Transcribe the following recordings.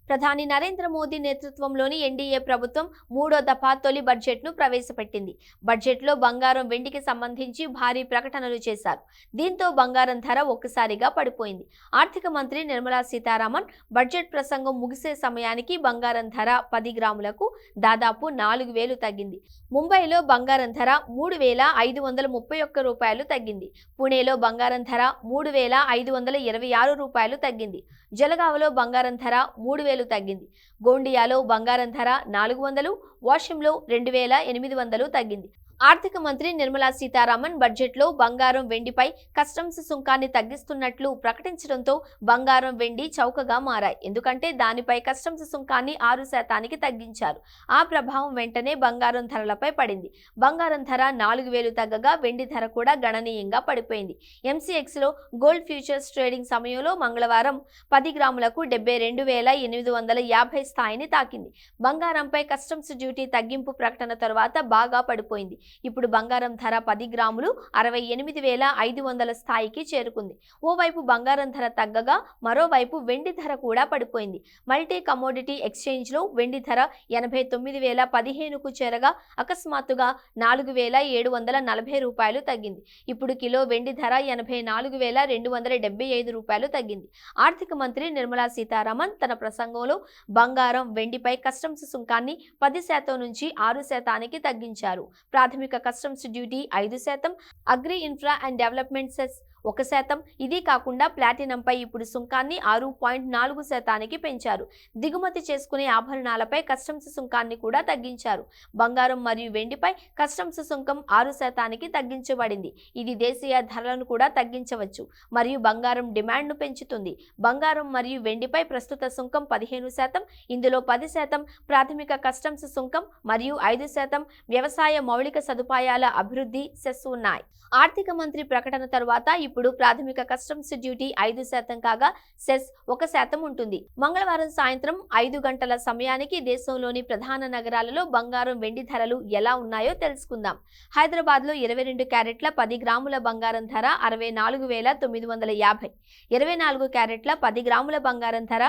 ప్రధాని నరేంద్ర మోదీ నేతృత్వంలోని ఎన్డీఏ ప్రభుత్వం మూడో దఫా తొలి బడ్జెట్ను ప్రవేశపెట్టింది. బడ్జెట్లో బంగారం వెండికి సంబంధించి భారీ ప్రకటనలు చేశారు. దీంతో బంగారం ధర ఒక్కసారిగా పడిపోయింది. ఆర్థిక మంత్రి నిర్మలా సీతారామన్ బడ్జెట్ ప్రసంగం ముగిసే సమయానికి బంగారం ధర 10 గ్రాములకు దాదాపు 4,000 తగ్గింది. ముంబైలో బంగారం ధర 3,531 రూపాయలు తగ్గింది. పుణేలో బంగారం ధర 3,526 రూపాయలు తగ్గింది. జలగావలో బంగారం ధర 3,000 తగ్గింది. గోండియాలో బంగారం ధర 400, వాషింలో 2,800 తగ్గింది. ఆర్థిక మంత్రి నిర్మలా సీతారామన్ బడ్జెట్లో బంగారం వెండిపై కస్టమ్స్ సుంకాన్ని తగ్గిస్తున్నట్లు ప్రకటించడంతో బంగారం వెండి చౌకగా మారాయి. ఎందుకంటే దానిపై కస్టమ్స్ సుంకాన్ని 6% తగ్గించారు. ఆ ప్రభావం వెంటనే బంగారం ధరలపై పడింది. బంగారం ధర 4,000 తగ్గగా వెండి ధర కూడా గణనీయంగా పడిపోయింది. MCXలో గోల్డ్ ఫ్యూచర్స్ ట్రేడింగ్ సమయంలో మంగళవారం 10 గ్రాములకు 72,850 స్థాయిని తాకింది. బంగారంపై కస్టమ్స్ డ్యూటీ తగ్గింపు ప్రకటన తర్వాత బాగా పడిపోయింది. ఇప్పుడు బంగారం ధర 10 గ్రాములు 68,500 స్థాయికి చేరుకుంది. ఓవైపు బంగారం ధర తగ్గగా మరోవైపు వెండి ధర కూడా పడిపోయింది. మల్టీ కమోడిటీ ఎక్స్చేంజ్లో వెండి ధర 89,015కు చేరగా అకస్మాత్తుగా 4,740 రూపాయలు తగ్గింది. ఇప్పుడు కిలో వెండి ధర 84,275 రూపాయలు తగ్గింది. ఆర్థిక మంత్రి నిర్మలా సీతారామన్ తన ప్రసంగంలో బంగారం వెండిపై కస్టమ్స్ సుంకాన్ని 10% నుంచి 6%కి తగ్గించారు. ప్రాథమిక customs duty 5%, agri infra and development cess 1%. ఇది కాకుండా ప్లాటినంపై ఇప్పుడు సుంకాన్ని 6.4%కి పెంచారు. దిగుమతి చేసుకునే ఆభరణాలపై కస్టమ్స్ సుంకాన్ని కూడా తగ్గించారు. బంగారం మరియు వెండిపై కస్టమ్స్ సుంకం 6%కి తగ్గించబడింది. ఇది దేశీయ ధరలను కూడా తగ్గించవచ్చు మరియు బంగారం డిమాండ్ను పెంచుతుంది. బంగారం మరియు వెండిపై ప్రస్తుత సుంకం 15%, ఇందులో 10% ప్రాథమిక కస్టమ్స్ సుంకం మరియు 5% వ్యవసాయ మౌలిక సదుపాయాల అభివృద్ధి సెస్ ఉన్నాయి. ఆర్థిక మంత్రి ప్రకటన తర్వాత ఇప్పుడు ప్రాథమిక కస్టమ్స్ డ్యూటీ 5% కాగా సెస్ 1% ఉంటుంది. మంగళవారం సాయంత్రం 5 గంటల సమయానికి దేశంలోని ప్రధాన నగరాలలో బంగారం వెండి ధరలు ఎలా ఉన్నాయో తెలుసుకుందాం. హైదరాబాద్లో 22 క్యారెట్ల 10 గ్రాముల బంగారం ధర 64,950, 24 క్యారెట్ల 10 గ్రాముల బంగారం ధర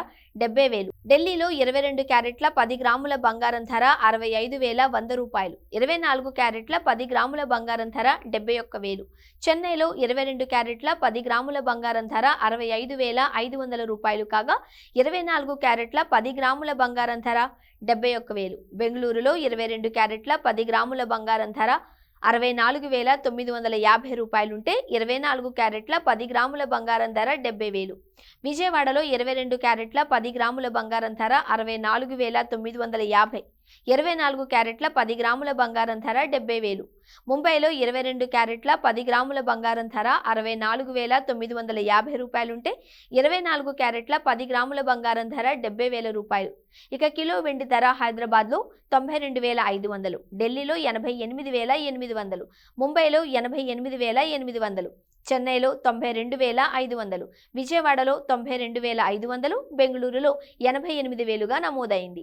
70,000. ఢిల్లీలో 22 క్యారెట్ల 10 గ్రాముల బంగారం ధర 65,100 రూపాయలు, 24 క్యారెట్ల 10 గ్రాముల బంగారం ధర 71,000. చెన్నైలో 22 క్యారెట్ల 10 గ్రాముల బంగారం ధర 65,500 రూపాయలు కాగా 24 క్యారెట్ల 10 గ్రాముల బంగారం ధర 71,000. బెంగళూరులో 22 క్యారెట్ల 10 గ్రాముల బంగారం ధర 64,950 రూపాయలుంటే 24 క్యారెట్ల 10 గ్రాముల బంగారం ధర 70,000. విజయవాడలో 22 క్యారెట్ల 10 గ్రాముల బంగారం ధర 64,950, 24 క్యారెట్ల 10 గ్రాముల బంగారం ధర 70,000. ముంబైలో 22 క్యారెట్ల 10 గ్రాముల బంగారం ధర 64,950 రూపాయలుంటే 24 క్యారెట్ల 10 గ్రాముల బంగారం ధర 70,000 రూపాయలు. ఇక కిలో వెండి ధర హైదరాబాద్లో 92,500, ఢిల్లీలో 88,800, ముంబైలో 88,800, చెన్నైలో 92,500, విజయవాడలో 92,500, బెంగళూరులో 88,000గా నమోదైంది.